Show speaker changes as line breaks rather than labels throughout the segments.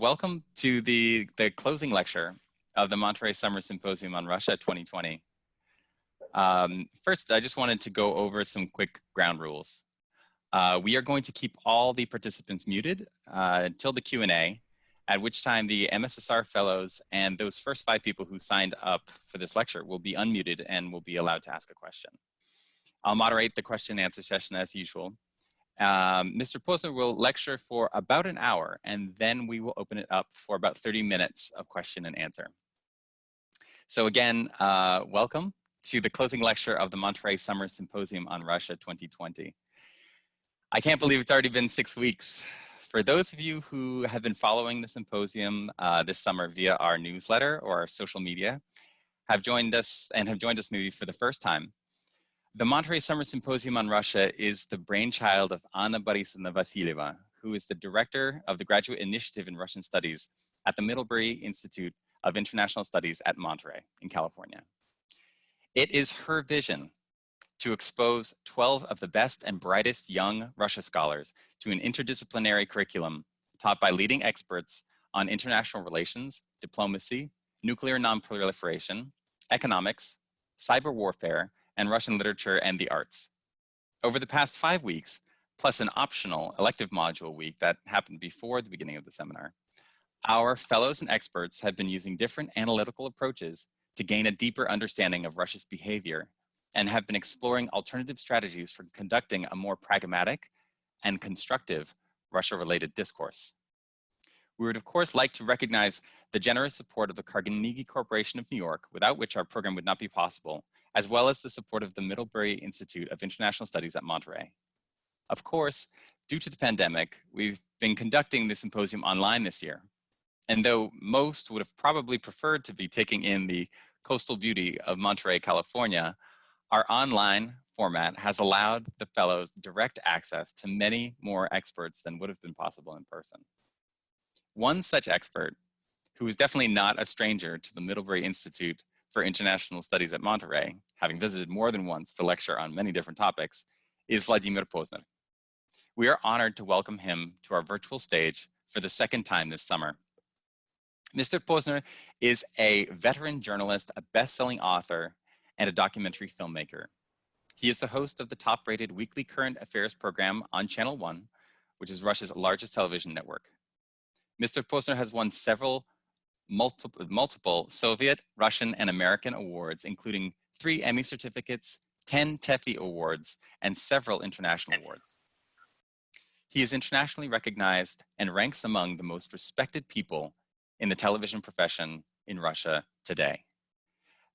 Welcome to the closing lecture of the Monterey Summer Symposium on Russia 2020. First, I just wanted to go over some quick ground rules. We are going to keep all the participants muted until the Q&A, at which time the MSSR fellows and those first 5 people who signed up for this lecture will be unmuted and will be allowed to ask a question. I'll moderate the question and answer session as usual. Mr. Pozner will lecture for about an hour, and then we will open it up for about 30 minutes of question and answer. So again, welcome to the closing lecture of the Monterey Summer Symposium on Russia 2020. I can't believe it's already been 6 weeks. For those of you who have been following the symposium this summer via our newsletter or our social media, have joined us maybe for the first time. The Monterey Summer Symposium on Russia is the brainchild of Anna Borisovna Vasilyeva, who is the director of the Graduate Initiative in Russian Studies at the Middlebury Institute of International Studies at Monterey in California. It is her vision to expose 12 of the best and brightest young Russia scholars to an interdisciplinary curriculum taught by leading experts on international relations, diplomacy, nuclear nonproliferation, economics, cyber warfare, and Russian literature and the arts. Over the past 5 weeks, plus an optional elective module week that happened before the beginning of the seminar, our fellows and experts have been using different analytical approaches to gain a deeper understanding of Russia's behavior and have been exploring alternative strategies for conducting a more pragmatic and constructive Russia-related discourse. We would of course like to recognize the generous support of the Carnegie Corporation of New York, without which our program would not be possible, as well as the support of the Middlebury Institute of International Studies at Monterey. Of course, due to the pandemic, we've been conducting the symposium online this year. And though most would have probably preferred to be taking in the coastal beauty of Monterey, California, our online format has allowed the fellows direct access to many more experts than would have been possible in person. One such expert, who is definitely not a stranger to the Middlebury Institute for International Studies at Monterey, having visited more than once to lecture on many different topics, is Vladimir Pozner. We are honored to welcome him to our virtual stage for the 2nd time this summer. Mr. Pozner is a veteran journalist, a best-selling author, and a documentary filmmaker. He is the host of the top-rated weekly current affairs program on Channel 1, which is Russia's largest television network. Mr. Pozner has won several multiple Soviet, Russian, and American awards, including 3 Emmy certificates, 10 TEFI awards, and several international awards. He is internationally recognized and ranks among the most respected people in the television profession in Russia today.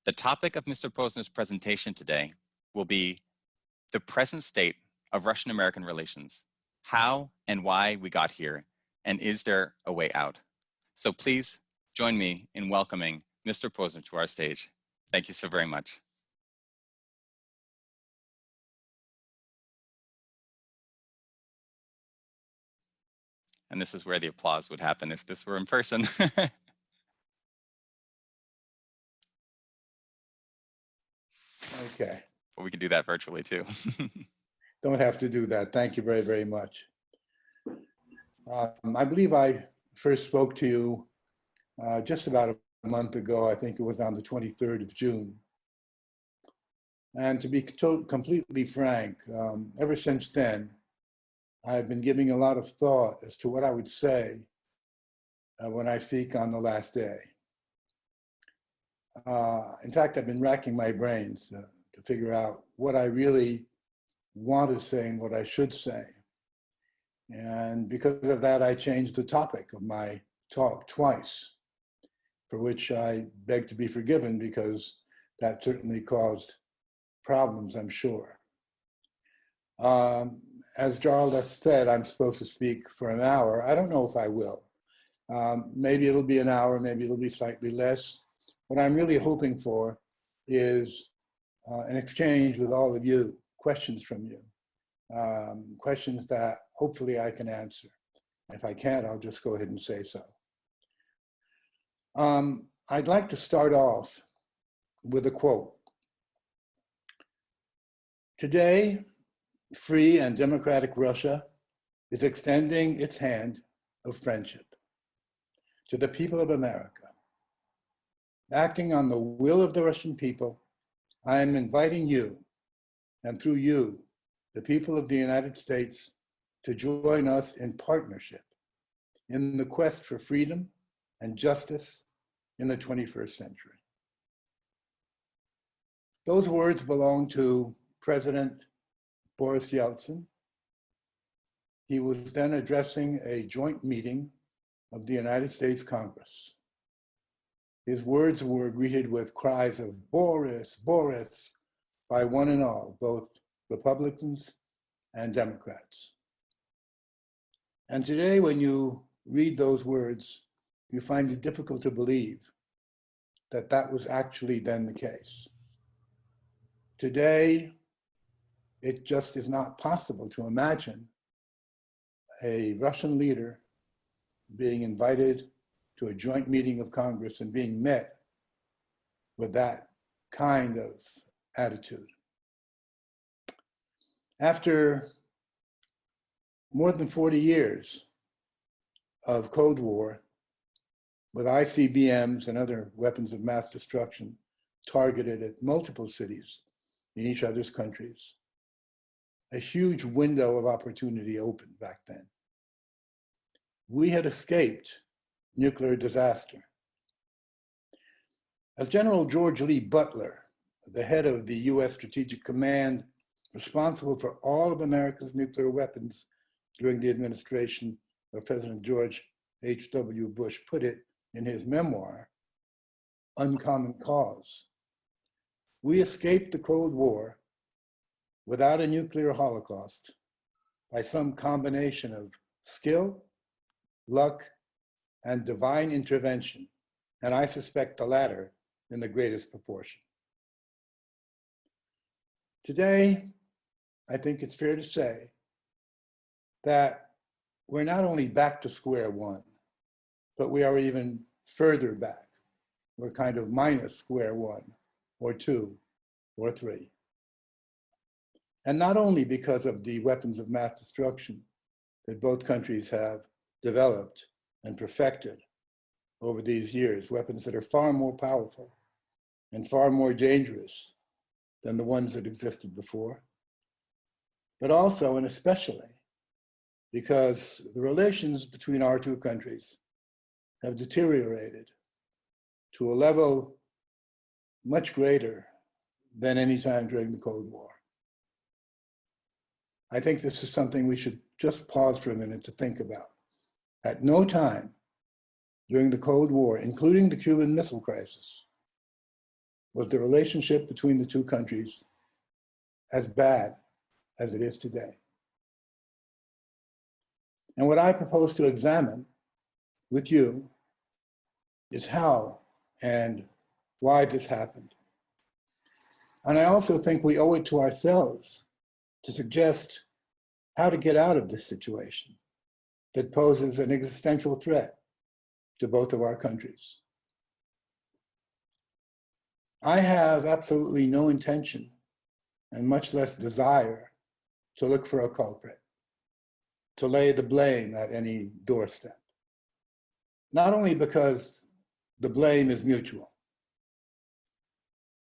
The topic of Mr. Pozner's presentation today will be the present state of Russian-American relations, how and why we got here, and is there a way out? So please join me in welcoming Mr. Pozner to our stage. Thank you so very much. And this is where the applause would happen if this were in person.
Okay.
But we can do that virtually too.
Don't have to do that. Thank you very, very much. I believe I first spoke to you just about a month ago. I think it was on the 23rd of June. And to be completely frank, ever since then, I've been giving a lot of thought as to what I would say when I speak on the last day. In fact, I've been racking my brains to figure out what I really want to say and what I should say. And because of that, I changed the topic of my talk twice, for which I beg to be forgiven because that certainly caused problems, I'm sure. As Jarl said, I'm supposed to speak for an hour. I don't know if I will. Maybe it'll be an hour, maybe it'll be slightly less. What I'm really hoping for is an exchange with all of you, questions from you, questions that hopefully I can answer. If I can't, I'll just go ahead and say so. I'd like to start off with a quote. Today, free and democratic Russia is extending its hand of friendship. to the people of America. Acting on the will of the Russian people, I am inviting you, and through you, the people of the United States, to join us in partnership in the quest for freedom and justice in the 21st century. Those words belong to President Boris Yeltsin. He was then addressing a joint meeting of the United States Congress. His words were greeted with cries of "Boris, Boris" by one and all, both Republicans and Democrats. And today, when you read those words, you find it difficult to believe that that was actually then the case. Today, it just is not possible to imagine a Russian leader being invited to a joint meeting of Congress and being met with that kind of attitude. After more than 40 years of Cold War, with ICBMs and other weapons of mass destruction targeted at multiple cities in each other's countries, a huge window of opportunity opened back then. We had escaped nuclear disaster. As General George Lee Butler, the head of the US Strategic Command, responsible for all of America's nuclear weapons during the administration of President George H.W. Bush, put it in his memoir, Uncommon Cause, we escaped the Cold War without a nuclear holocaust by some combination of skill, luck, and divine intervention, and I suspect the latter in the greatest proportion. Today, I think it's fair to say that we're not only back to square one, but we are even further back. We're kind of minus square one, or two, or three. And not only because of the weapons of mass destruction that both countries have developed and perfected over these years, weapons that are far more powerful and far more dangerous than the ones that existed before, but also and especially because the relations between our two countries have deteriorated to a level much greater than any time during the Cold War. I think this is something we should just pause for a minute to think about. At no time during the Cold War, including the Cuban Missile Crisis, was the relationship between the two countries as bad as it is today. And what I propose to examine with you is how and why this happened. And I also think we owe it to ourselves to suggest how to get out of this situation that poses an existential threat to both of our countries. I have absolutely no intention, and much less desire, to look for a culprit, to lay the blame at any doorstep. Not only because the blame is mutual,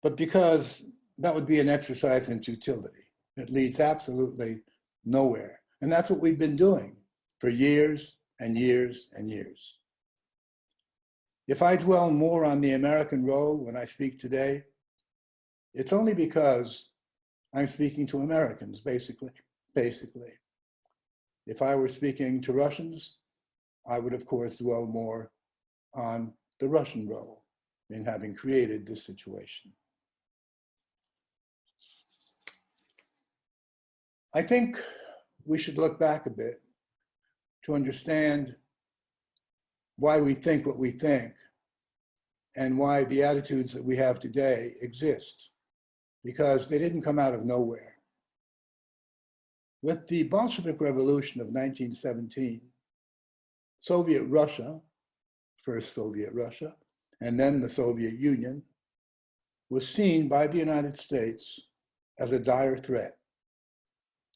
but because that would be an exercise in futility. It leads absolutely nowhere. And that's what we've been doing for years and years and years. If I dwell more on the American role when I speak today, it's only because I'm speaking to Americans, basically. If I were speaking to Russians, I would, of course, dwell more on the Russian role in having created this situation. I think we should look back a bit to understand why we think what we think and why the attitudes that we have today exist, because they didn't come out of nowhere. With the Bolshevik Revolution of 1917, Soviet Russia, first Soviet Russia, and then the Soviet Union, was seen by the United States as a dire threat.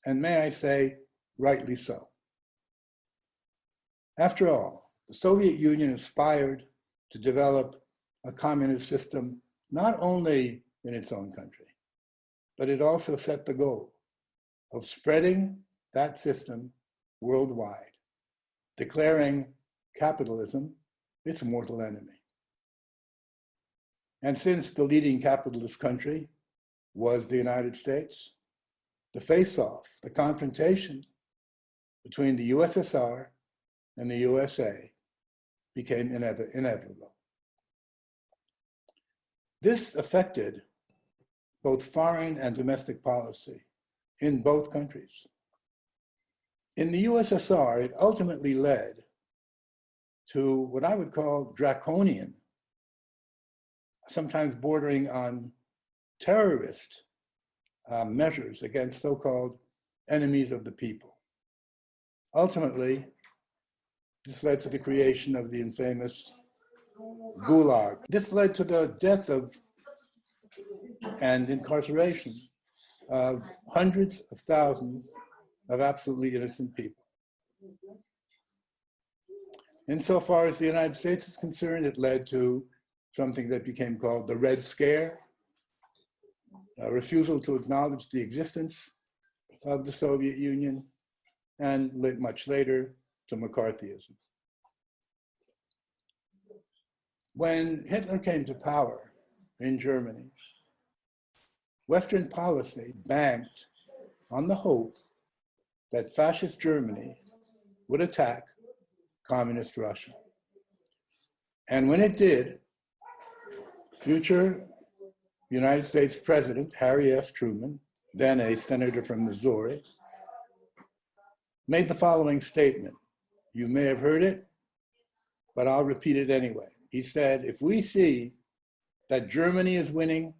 And may I say, rightly so. After all, the Soviet Union aspired to develop a communist system, not only in its own country, but it also set the goal of spreading that system worldwide, declaring capitalism its mortal enemy. And since the leading capitalist country was the United States, the face-off, the confrontation between the USSR and the USA became inevitable. This affected both foreign and domestic policy in both countries. In the USSR, it ultimately led to what I would call draconian, sometimes bordering on terrorist measures against so-called enemies of the people. Ultimately, this led to the creation of the infamous Gulag. This led to the death of and incarceration of hundreds of thousands of absolutely innocent people. Insofar as the United States is concerned, it led to something that became called the Red Scare, a refusal to acknowledge the existence of the Soviet Union, and much later to McCarthyism. When Hitler came to power in Germany, Western policy banked on the hope that fascist Germany would attack communist Russia. And when it did, future United States President Harry S. Truman, then a senator from Missouri, made the following statement. You may have heard it, but I'll repeat it anyway. He said, if we see that Germany is winning,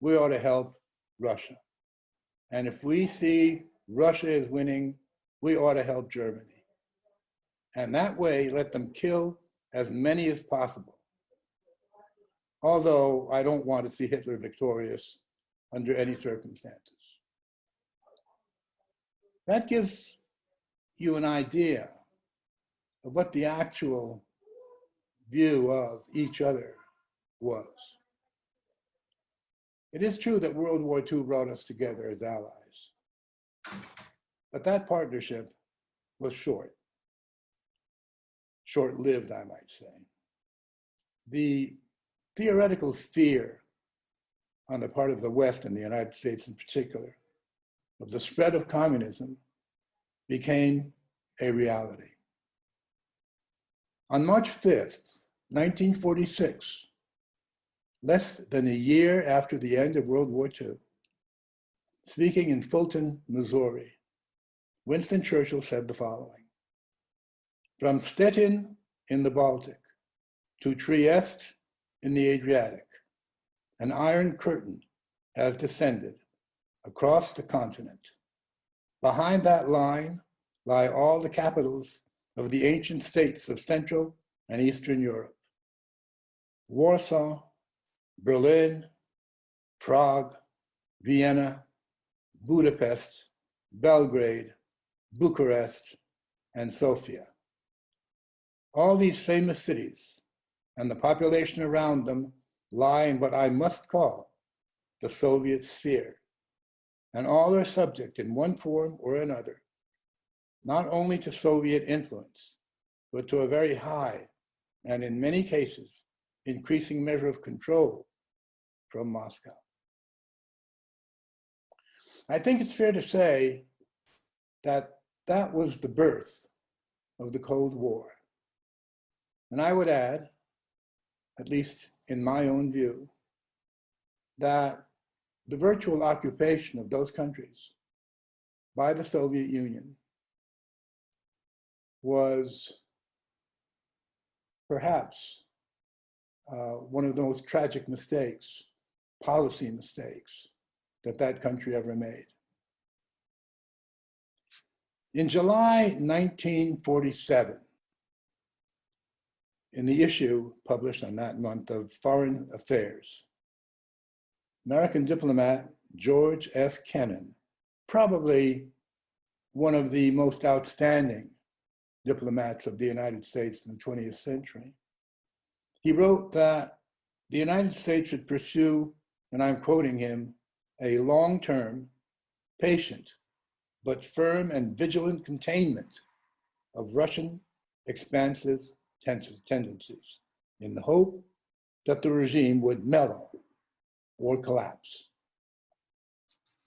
we ought to help Russia. And if we see Russia is winning, we ought to help Germany. And that way, let them kill as many as possible. Although I don't want to see Hitler victorious under any circumstances. That gives you an idea of what the actual view of each other was. It is true that World War II brought us together as allies, but that partnership was short-lived, I might say. The theoretical fear on the part of the West and the United States in particular of the spread of communism became a reality. On March 5th, 1946, less than a year after the end of World War II, speaking in Fulton, Missouri, Winston Churchill said the following: from Stettin in the Baltic to Trieste in the Adriatic, an iron curtain has descended across the continent. Behind that line lie all the capitals of the ancient states of Central and Eastern Europe. Warsaw, Berlin, Prague, Vienna, Budapest, Belgrade, Bucharest, and Sofia. All these famous cities and the population around them lie in what I must call the Soviet sphere, and all are subject in one form or another, not only to Soviet influence, but to a very high, and in many cases, increasing measure of control from Moscow. I think it's fair to say that that was the birth of the Cold War. And I would add, at least in my own view, that the virtual occupation of those countries by the Soviet Union was perhaps one of those tragic mistakes, policy mistakes, that that country ever made. In July 1947, in the issue published on that month of Foreign Affairs, American diplomat George F. Kennan, probably one of the most outstanding diplomats of the United States in the 20th century. He wrote that the United States should pursue, and I'm quoting him, a long-term, patient, but firm and vigilant containment of Russian expansive tendencies in the hope that the regime would mellow or collapse.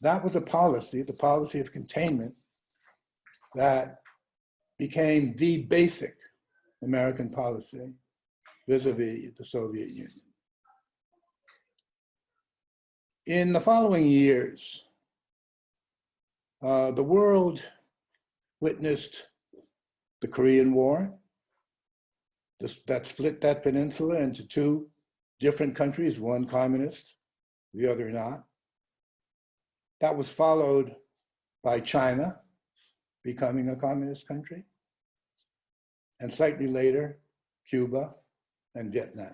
That was a policy, the policy of containment, that became the basic American policy vis-a-vis the Soviet Union. In the following years, the world witnessed the Korean War that split that peninsula into two different countries, one communist, the other not. That was followed by China becoming a communist country, and slightly later, Cuba and Vietnam.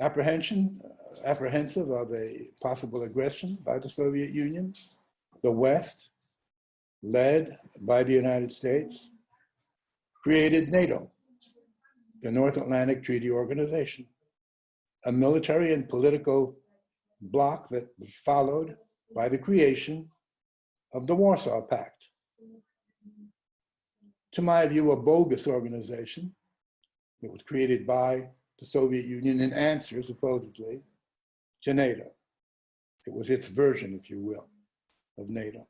Apprehensive of a possible aggression by the Soviet Union, the West, led by the United States, created NATO, the North Atlantic Treaty Organization, a military and political bloc that was followed by the creation of the Warsaw Pact. To my view, a bogus organization that was created by the Soviet Union in answer, supposedly, to NATO. It was its version, if you will, of NATO.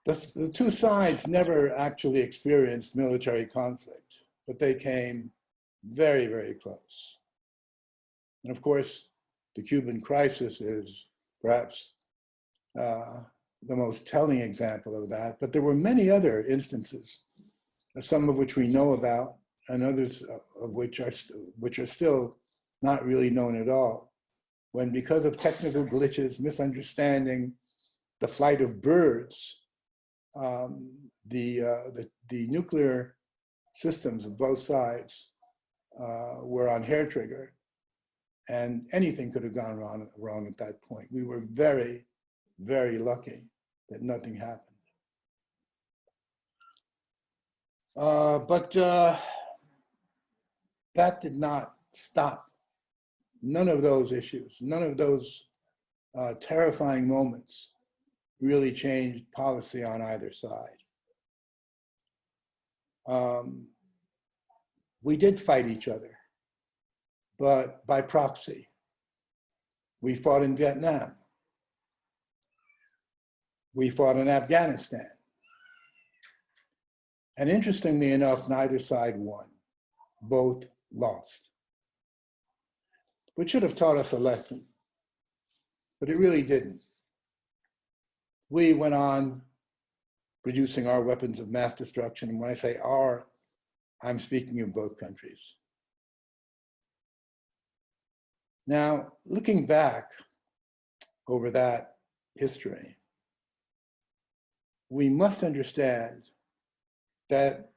The two sides never actually experienced military conflict, but they came very, very close. And of course, the Cuban crisis is perhaps the most telling example of that, but there were many other instances, some of which we know about, and others of which are still not really known at all, when because of technical glitches, misunderstanding, the flight of birds, the nuclear systems of both sides were on hair trigger, and anything could have gone wrong at that point. We were very, very lucky that nothing happened. But that did not stop. None of those issues, none of those terrifying moments really changed policy on either side. We did fight each other, but by proxy. We fought in Vietnam. We fought in Afghanistan. And interestingly enough, neither side won. Both lost. Which should have taught us a lesson, but it really didn't. We went on producing our weapons of mass destruction. And when I say our, I'm speaking of both countries. Now, looking back over that history, we must understand that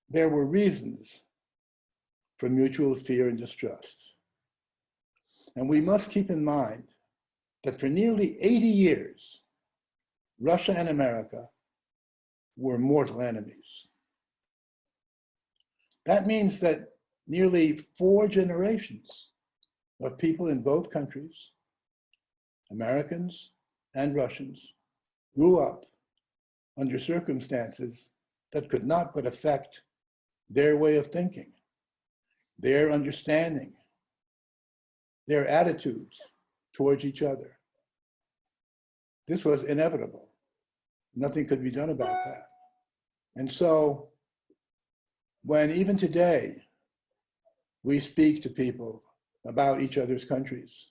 there were reasons for mutual fear and distrust. And we must keep in mind that for nearly 80 years, Russia and America were mortal enemies. That means that nearly 4 generations of people in both countries, Americans and Russians, grew up under circumstances that could not but affect their way of thinking, their understanding, their attitudes towards each other. This was inevitable. Nothing could be done about that. And so, when even today we speak to people about each other's countries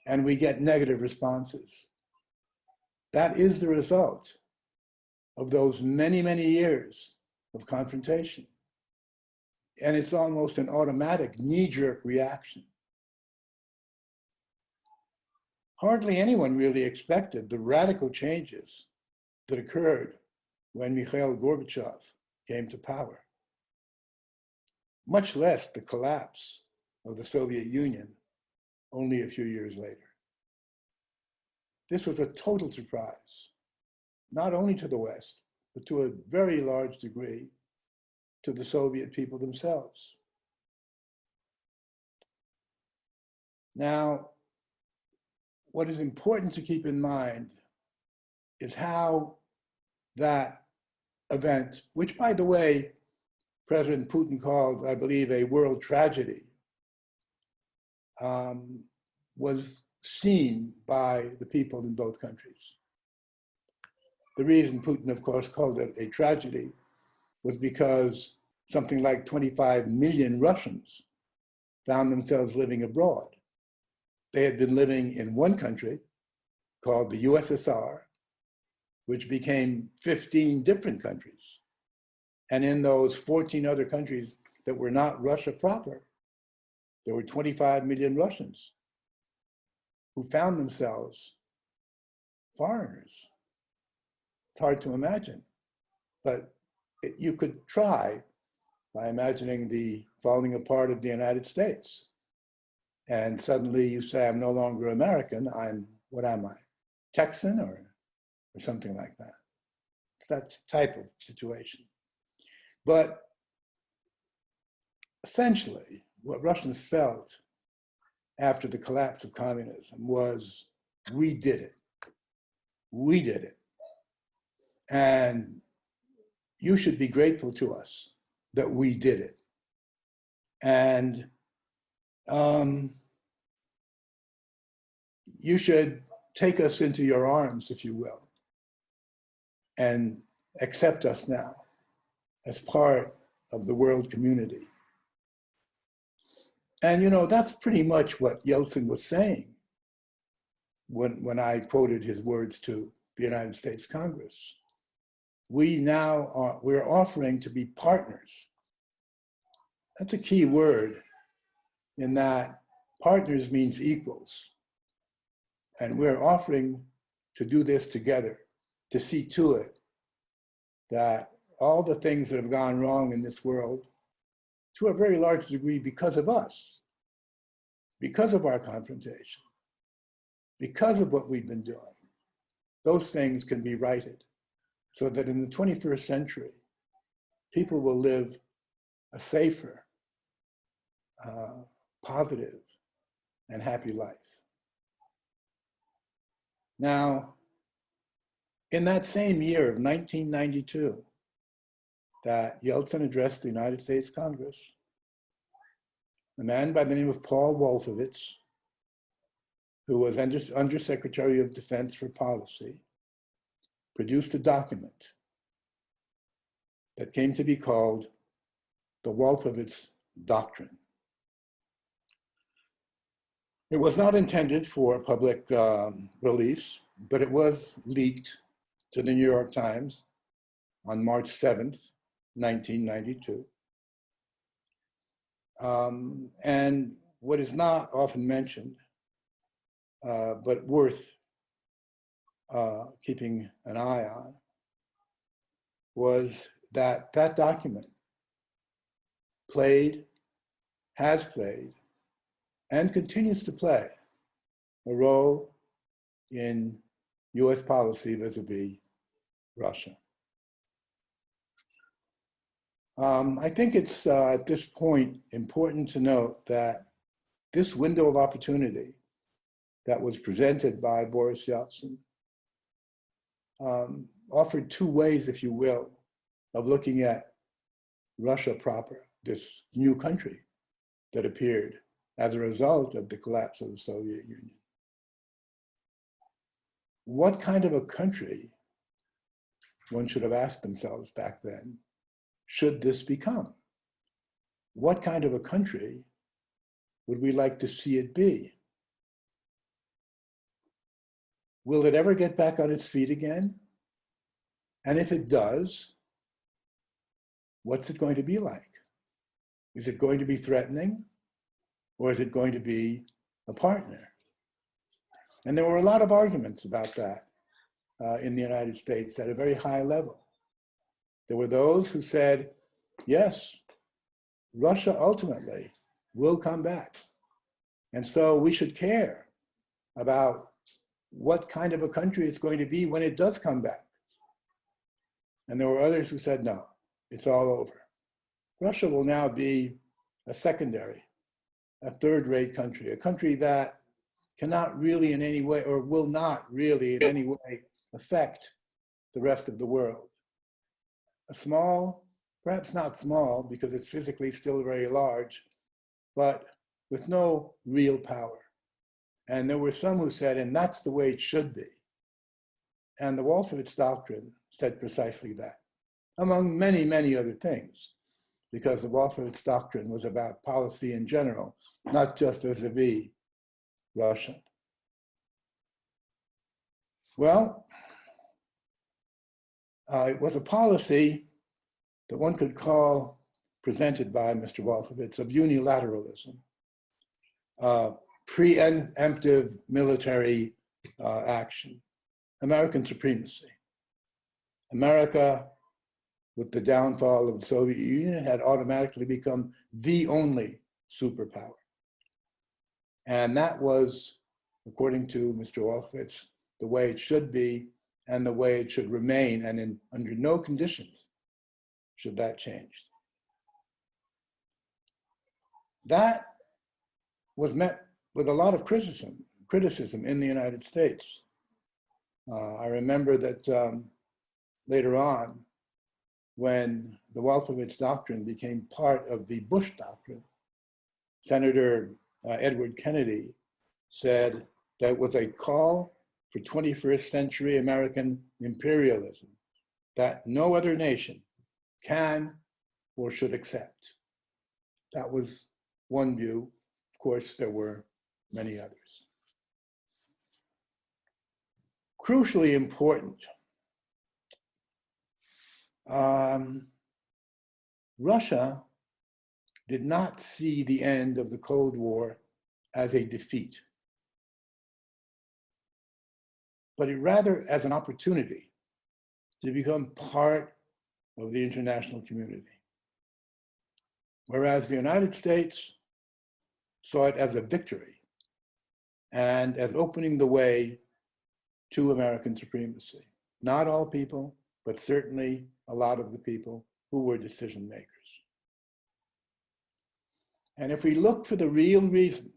and we get negative responses, that is the result of those many, many years of confrontation. And it's almost an automatic knee-jerk reaction. Hardly anyone really expected the radical changes that occurred when Mikhail Gorbachev came to power, much less the collapse of the Soviet Union only a few years later. this was a total surprise, not only to the West, but to a very large degree to the Soviet people themselves. Now, what is important to keep in mind is how that event, which, by the way, President Putin called, I believe, a world tragedy, was seen by the people in both countries. The reason Putin, of course, called it a tragedy was because something like 25 million Russians found themselves living abroad. They had been living in one country called the USSR, which became 15 different countries. And in those 14 other countries that were not Russia proper, there were 25 million Russians who found themselves foreigners. It's hard to imagine, but you could try by imagining the falling apart of the United States. And suddenly you say, I'm no longer American, what am I? Texan or something like that. It's that type of situation. But essentially, what Russians felt after the collapse of communism was, we did it. We did it. And you should be grateful to us that we did it. And you should take us into your arms, if you will, and accept us now as part of the world community. And that's pretty much what Yeltsin was saying when I quoted his words to the United States Congress. We're offering to be partners. That's a key word, in that partners means equals. And we're offering to do this together, to see to it that all the things that have gone wrong in this world, to a very large degree because of us, because of our confrontation, because of what we've been doing, those things can be righted so that in the 21st century, people will live a safer, positive, and happy life. Now, in that same year of 1992, that Yeltsin addressed the United States Congress, a man by the name of Paul Wolfowitz, who was Undersecretary of Defense for Policy, produced a document that came to be called the Wolfowitz Doctrine. It was not intended for public release, but it was leaked to the New York Times on March 7th, 1992. And what is not often mentioned, but worth keeping an eye on, was that that document has played, and continues to play a role in US policy vis-a-vis Russia. I think it's at this point important to note that this window of opportunity that was presented by Boris Yeltsin offered two ways, if you will, of looking at Russia proper, this new country that appeared as a result of the collapse of the Soviet Union. What kind of a country, one should have asked themselves back then, should this become? What kind of a country would we like to see it be? Will it ever get back on its feet again? And if it does, what's it going to be like? Is it going to be threatening, or is it going to be a partner? And there were a lot of arguments about that in the United States at a very high level. There were those who said, yes, Russia ultimately will come back. And so we should care about what kind of a country it's going to be when it does come back. And there were others who said, no, it's all over. Russia will now be a secondary, a third-rate country, a country that cannot really in any way, or will not really in any way affect the rest of the world. A small, perhaps not small, because it's physically still very large, but with no real power. And there were some who said, and that's the way it should be. And the Wolfowitz Doctrine said precisely that, among many, many other things, because the Wolfowitz Doctrine was about policy in general, not just vis-a-vis Russia. Well, it was a policy that one could call, presented by Mr. Wolfowitz, of unilateralism, preemptive military action, American supremacy. America, with the downfall of the Soviet Union, had automatically become the only superpower. And that was, according to Mr. Wolfowitz, the way it should be and the way it should remain, and under no conditions should that change. That was met with a lot of criticism in the United States. I remember that later on, when the Wolfowitz Doctrine became part of the Bush Doctrine, Senator Edward Kennedy said that it was a call for 21st century American imperialism that no other nation can or should accept. That was one view. Of course, there were many others. Crucially important, Russia did not see the end of the Cold War as a defeat, but it rather as an opportunity to become part of the international community. Whereas the United States saw it as a victory and as opening the way to American supremacy. Not all people, but certainly a lot of the people who were decision makers. And if we look for the real reason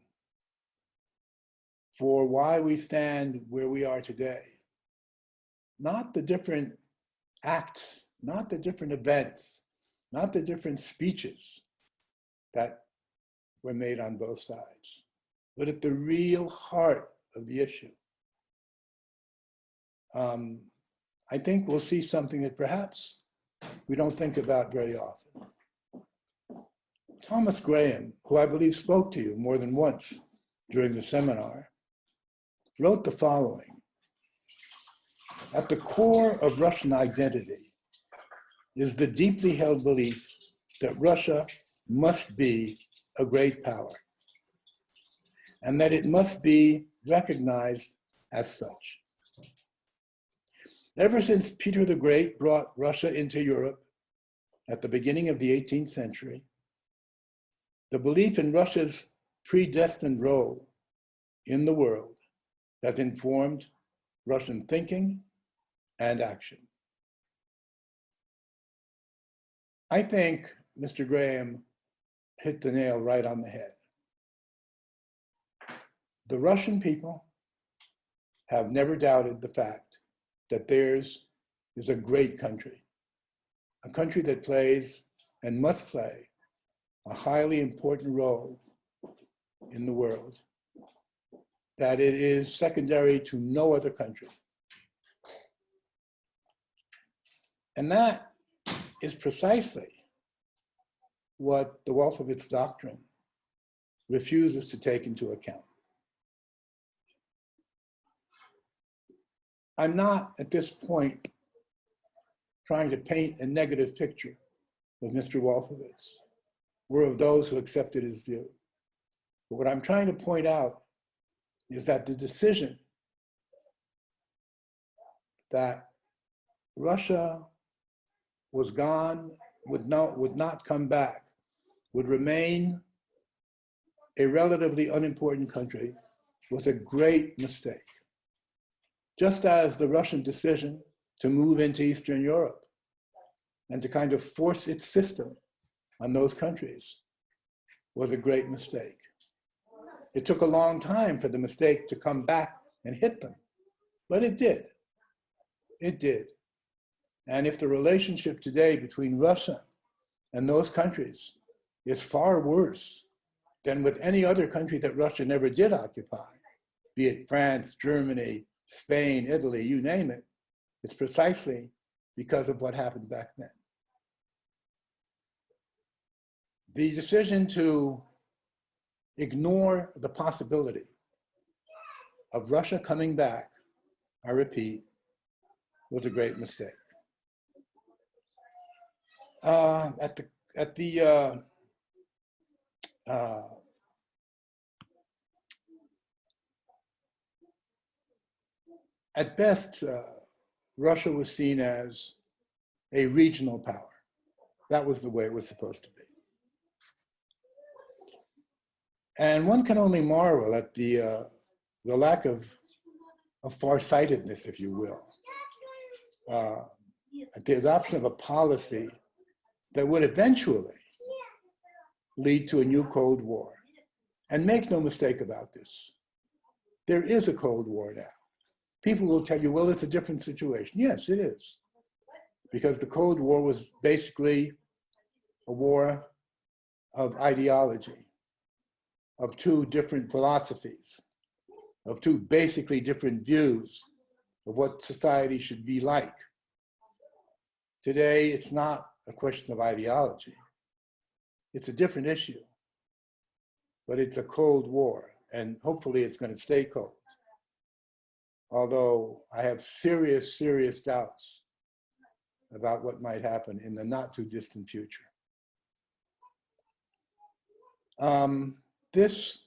for why we stand where we are today, not the different acts, not the different events, not the different speeches that were made on both sides, but at the real heart of the issue, I think we'll see something that perhaps we don't think about very often. Thomas Graham, who I believe spoke to you more than once during the seminar, wrote the following: at the core of Russian identity is the deeply held belief that Russia must be a great power and that it must be recognized as such. Ever since Peter the Great brought Russia into Europe at the beginning of the 18th century, the belief in Russia's predestined role in the world has informed Russian thinking and action. I think Mr. Graham hit the nail right on the head. The Russian people have never doubted the fact that theirs is a great country, a country that plays and must play a highly important role in the world, that it is secondary to no other country. And that is precisely what the Wolfowitz Doctrine refuses to take into account. I'm not, at this point, trying to paint a negative picture of Mr. Wolfowitz or of those who accepted his view. But what I'm trying to point out is that the decision that Russia was gone, would not come back, would remain a relatively unimportant country, was a great mistake. just as the Russian decision to move into Eastern Europe and to kind of force its system on those countries was a great mistake. It took a long time for the mistake to come back and hit them, but it did. It did. And if the relationship today between Russia and those countries is far worse than with any other country that Russia never did occupy, be it France, Germany, Spain, Italy, you name it, it's precisely because of what happened back then. The decision to ignore the possibility of Russia coming back, I repeat, was a great mistake. At best, Russia was seen as a regional power. That was the way it was supposed to be. And one can only marvel at the lack of farsightedness, if you will, at the adoption of a policy that would eventually lead to a new Cold War. And make no mistake about this, there is a Cold War now. People will tell you, well, it's a different situation. Yes, it is. Because the Cold War was basically a war of ideology, of two different philosophies, of two basically different views of what society should be like. Today, it's not a question of ideology. It's a different issue, but it's a Cold War, and hopefully it's going to stay cold. Although I have serious, serious doubts about what might happen in the not too distant future. This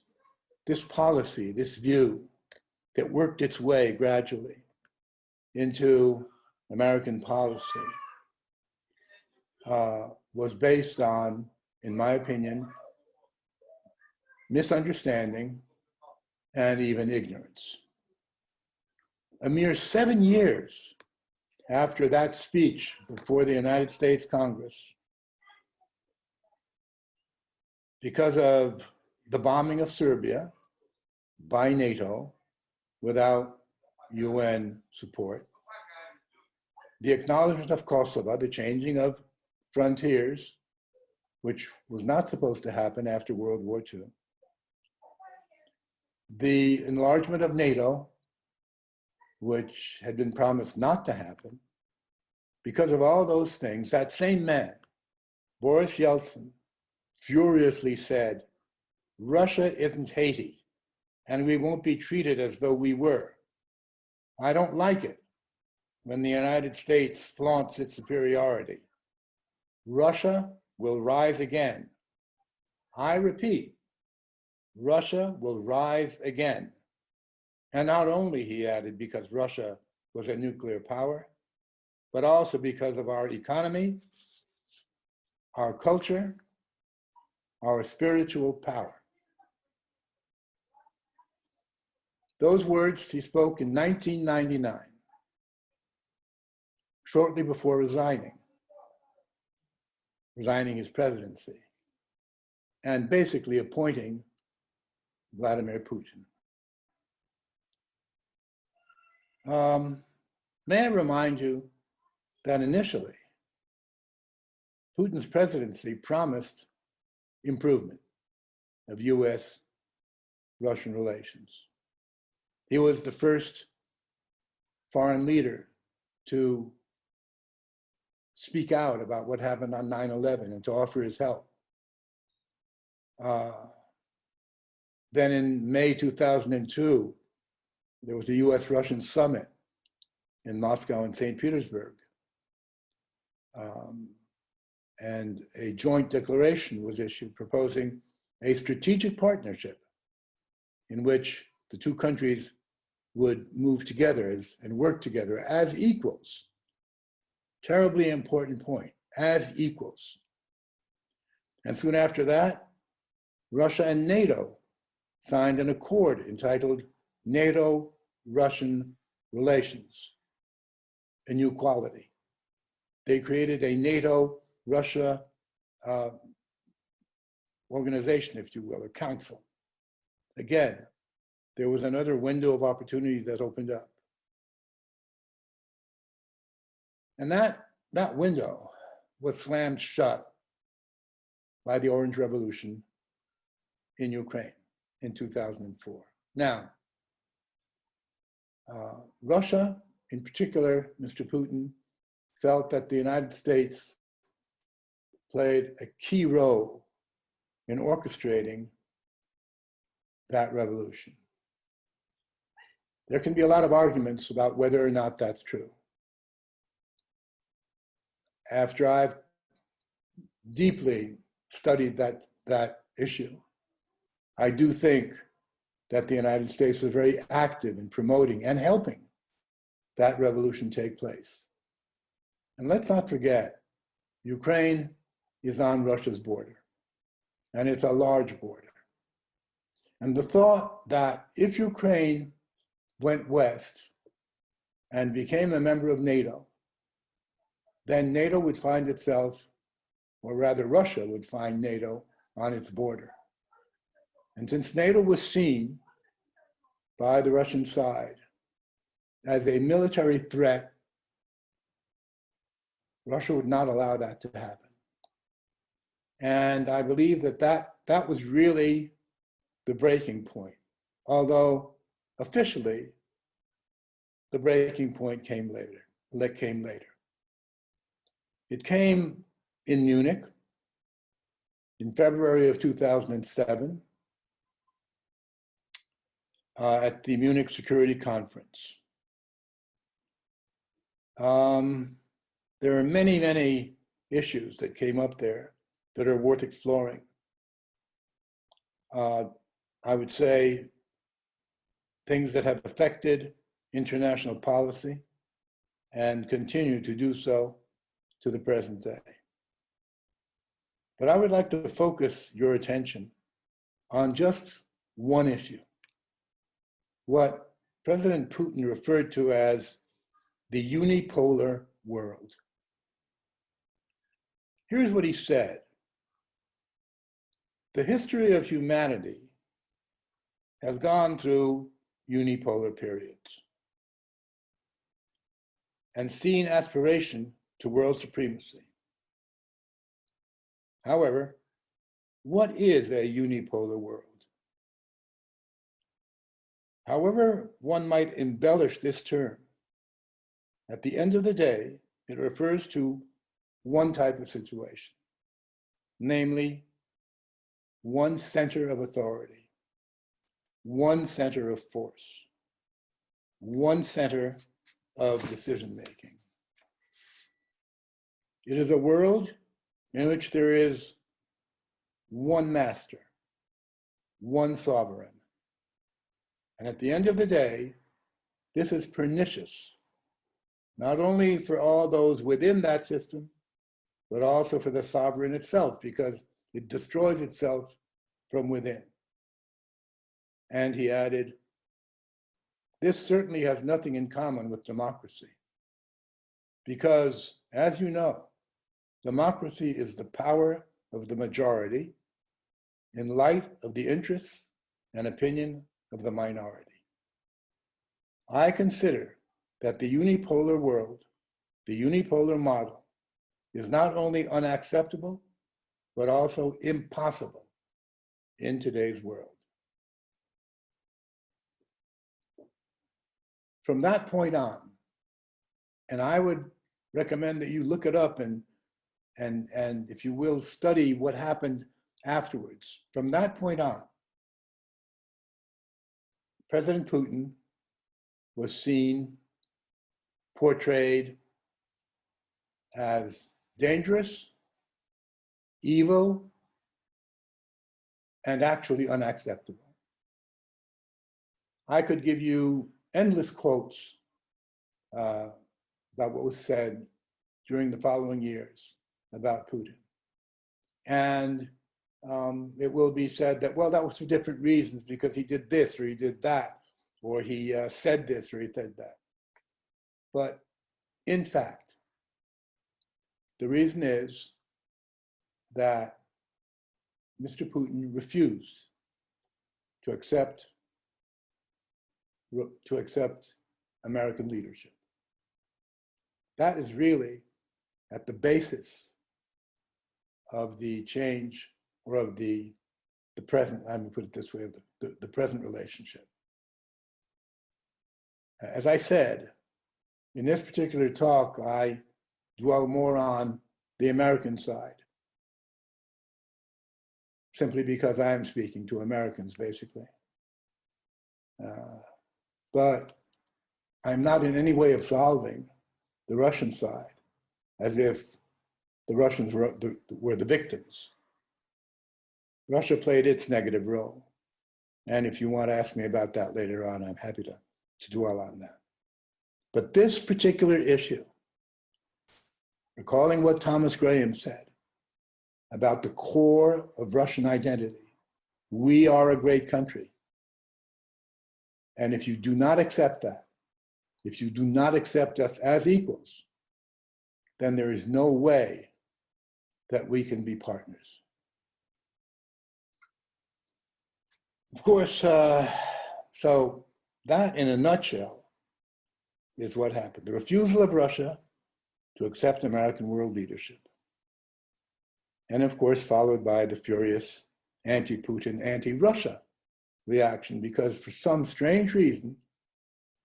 policy, this view that worked its way gradually into American policy was based on, in my opinion, misunderstanding and even ignorance. A mere 7 years after that speech before the United States Congress, because of the bombing of Serbia by NATO without UN support, the acknowledgement of Kosovo, the changing of frontiers, which was not supposed to happen after World War II, the enlargement of NATO, which had been promised not to happen. Because of all those things, that same man, Boris Yeltsin, furiously said, Russia isn't Haiti, and we won't be treated as though we were. I don't like it when the United States flaunts its superiority. Russia will rise again. I repeat, Russia will rise again. And not only, he added, because Russia was a nuclear power, but also because of our economy, our culture, our spiritual power. Those words he spoke in 1999, shortly before resigning his presidency, and basically appointing Vladimir Putin. May I remind you that initially, Putin's presidency promised improvement of US-Russian relations. He was the first foreign leader to speak out about what happened on 9/11 and to offer his help. Then in May 2002, there was a US-Russian summit in Moscow and St. Petersburg. And a joint declaration was issued proposing a strategic partnership in which the two countries would move together and work together as equals. Terribly important point, as equals. And soon after that, Russia and NATO signed an accord entitled NATO-Russian relations, a new quality. They created a NATO-Russia organization, if you will, or council. Again, there was another window of opportunity that opened up. And that window was slammed shut by the Orange Revolution in Ukraine in 2004. Now, Russia, in particular, Mr. Putin, felt that the United States played a key role in orchestrating that revolution. There can be a lot of arguments about whether or not that's true. After I've deeply studied that issue, I do think that the United States was very active in promoting and helping that revolution take place. And let's not forget, Ukraine is on Russia's border, and it's a large border. And the thought that if Ukraine went west and became a member of NATO, then NATO would find itself, or rather Russia would find NATO on its border. And since NATO was seen by the Russian side as a military threat, Russia would not allow that to happen. And I believe that was really the breaking point, although officially the breaking point came later. It came in Munich in February of 2007 at the Munich Security Conference. There are many, many issues that came up there that are worth exploring. I would say things that have affected international policy and continue to do so to the present day. But I would like to focus your attention on just one issue, what President Putin referred to as the unipolar world. Here's what he said. The history of humanity has gone through unipolar periods and seen aspiration to world supremacy. However, what is a unipolar world? However one might embellish this term, at the end of the day, it refers to one type of situation, namely one center of authority, one center of force, one center of decision-making. It is a world in which there is one master, one sovereign. And at the end of the day, this is pernicious, not only for all those within that system, but also for the sovereign itself, because it destroys itself from within. And he added, this certainly has nothing in common with democracy, because, as you know, democracy is the power of the majority in light of the interests and opinion of the minority. I consider that the unipolar world, the unipolar model, is not only unacceptable, but also impossible in today's world. From that point on, and I would recommend that you look it up and if you will, study what happened afterwards. From that point on, President Putin was seen, portrayed as dangerous, evil, and actually unacceptable. I could give you endless quotes about what was said during the following years about Putin. And it will be said that, well, that was for different reasons, because he did this or he did that, or he said this or he said that. But in fact, the reason is that Mr. Putin refused to accept American leadership. That is really at the basis of the change, or of the present, let me put it this way, the present relationship. As I said, in this particular talk, I dwell more on the American side, simply because I am speaking to Americans, basically. But I'm not in any way absolving the Russian side, as if the Russians were the victims. Russia played its negative role. And if you want to ask me about that later on, I'm happy to dwell on that. But this particular issue, recalling what Thomas Graham said about the core of Russian identity, we are a great country. And if you do not accept that, if you do not accept us as equals, then there is no way that we can be partners. Of course, so that in a nutshell is what happened. The refusal of Russia to accept American world leadership. And of course, followed by the furious anti-Putin, anti-Russia reaction, because for some strange reason,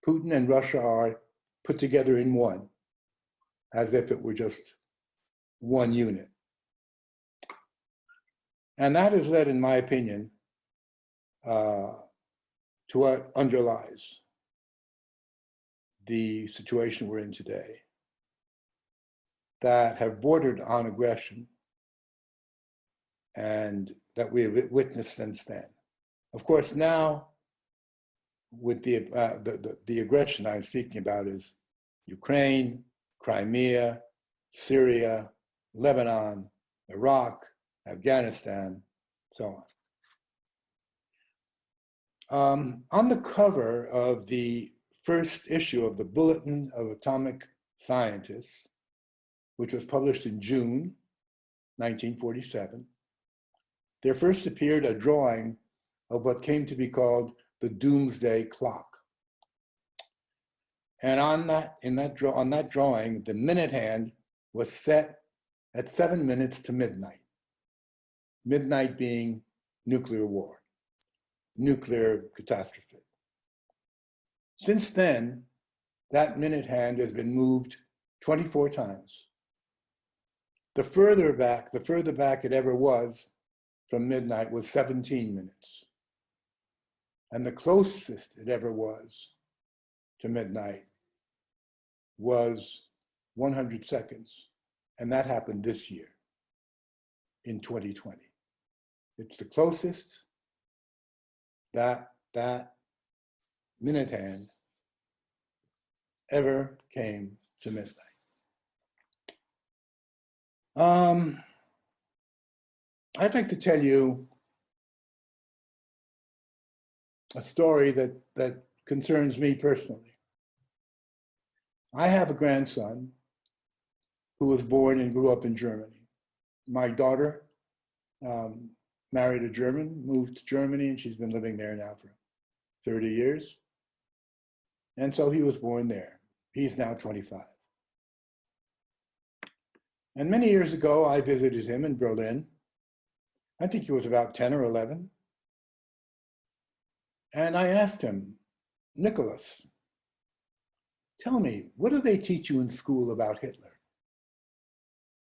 Putin and Russia are put together in one, as if it were just one unit. And that has led, in my opinion, to what underlies the situation we're in today, that have bordered on aggression and that we have witnessed since then. Of course, now, with the aggression I'm speaking about is Ukraine, Crimea, Syria, Lebanon, Iraq, Afghanistan, so on. On the cover of the first issue of the Bulletin of Atomic Scientists, which was published in June 1947, there first appeared a drawing of what came to be called the Doomsday Clock. And on that drawing, the minute hand was set at 7 minutes to midnight. Midnight being nuclear war, nuclear catastrophe. Since then, that minute hand has been moved 24 times. The further back it ever was from midnight was 17 minutes. And the closest it ever was to midnight was 100 seconds. And that happened this year, in 2020. It's the closest that minute hand ever came to midnight. I'd like to tell you a story that concerns me personally. I have a grandson who was born and grew up in Germany. My daughter married a German, moved to Germany, and she's been living there now for 30 years. And so he was born there. He's now 25. And many years ago, I visited him in Berlin. I think he was about 10 or 11. And I asked him, Nicholas, tell me, what do they teach you in school about Hitler?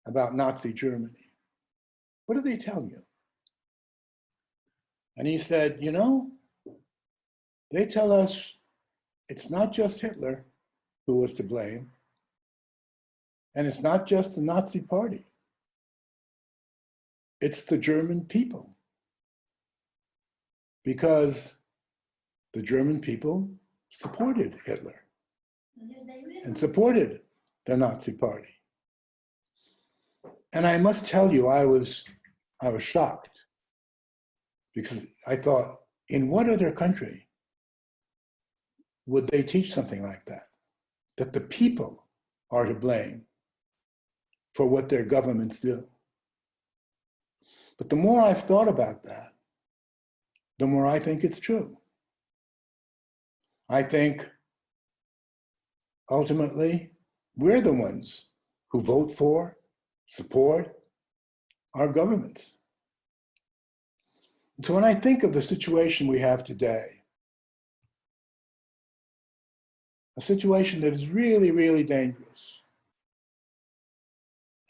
About Nazi Germany? What do they tell you? And he said, you know, they tell us it's not just Hitler who was to blame, and it's not just the Nazi Party. It's the German people. Because the German people supported Hitler and supported the Nazi Party. And I must tell you, I was shocked, because I thought, in what other country would they teach something like that? that the people are to blame for what their governments do. But the more I've thought about that, the more I think it's true. I think ultimately we're the ones who vote for, support our governments. So when I think of the situation we have today, a situation that is really, really dangerous,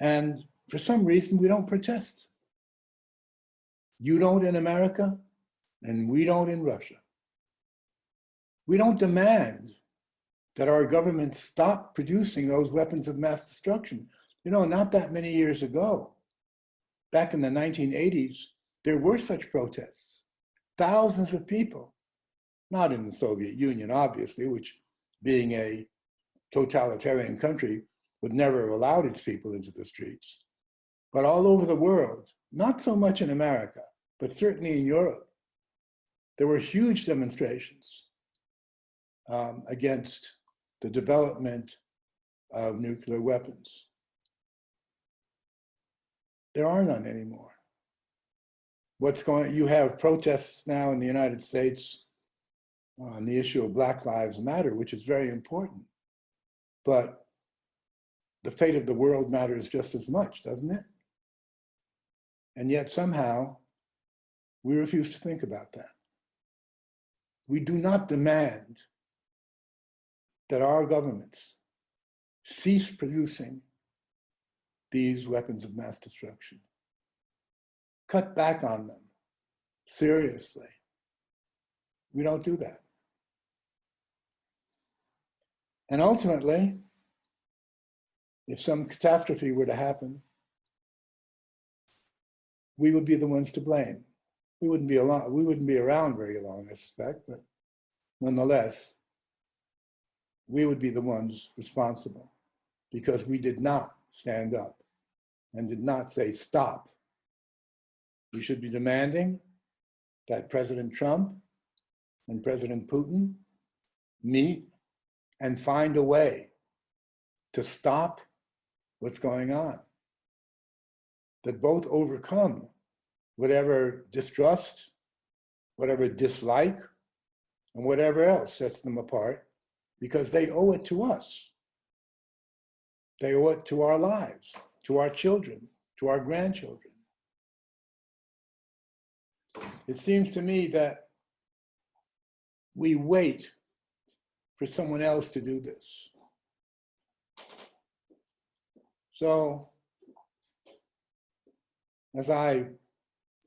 and for some reason we don't protest. You don't in America, and we don't in Russia. We don't demand that our government stop producing those weapons of mass destruction. You know, not that many years ago, back in the 1980s, there were such protests. Thousands of people, not in the Soviet Union, obviously, which being a totalitarian country would never have allowed its people into the streets, but all over the world, not so much in America, but certainly in Europe, there were huge demonstrations against the development of nuclear weapons. There are none anymore. You have protests now in the United States on the issue of Black Lives Matter, which is very important, but the fate of the world matters just as much, doesn't it? And yet somehow we refuse to think about that. We do not demand that our governments cease producing these weapons of mass destruction. Cut back on them, seriously. We don't do that. And ultimately, if some catastrophe were to happen, we would be the ones to blame. We wouldn't be around very long, I suspect, but nonetheless, we would be the ones responsible because we did not stand up and did not say stop. We should be demanding that President Trump and President Putin meet and find a way to stop what's going on, that both overcome whatever distrust, whatever dislike, and whatever else sets them apart, because they owe it to us. They owe it to our lives, to our children, to our grandchildren. It seems to me that we wait for someone else to do this. So, as I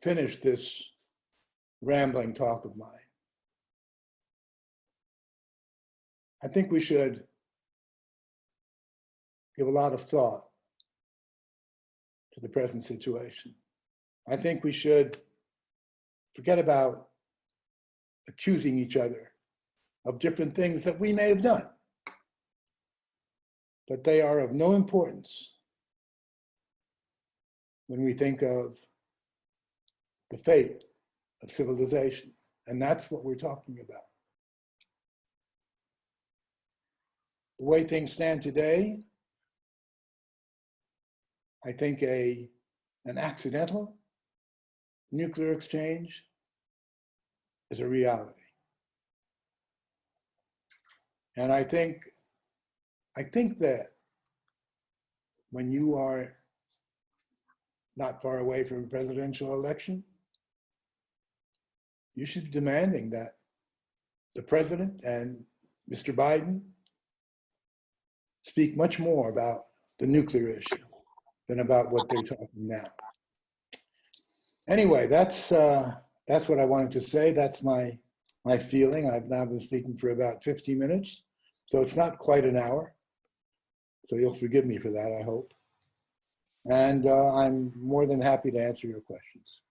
finish this rambling talk of mine, I think we should give a lot of thought to the present situation. I think we should forget about accusing each other of different things that we may have done, but they are of no importance when we think of the fate of civilization. And that's what we're talking about. The way things stand today, I think an accidental nuclear exchange is a reality. And I think that when you are not far away from a presidential election, you should be demanding that the president and Mr. Biden speak much more about the nuclear issue than about what they're talking now. Anyway, that's what I wanted to say. That's my feeling. I've now been speaking for about 50 minutes, so it's not quite an hour. So you'll forgive me for that, I hope. And I'm more than happy to answer your questions.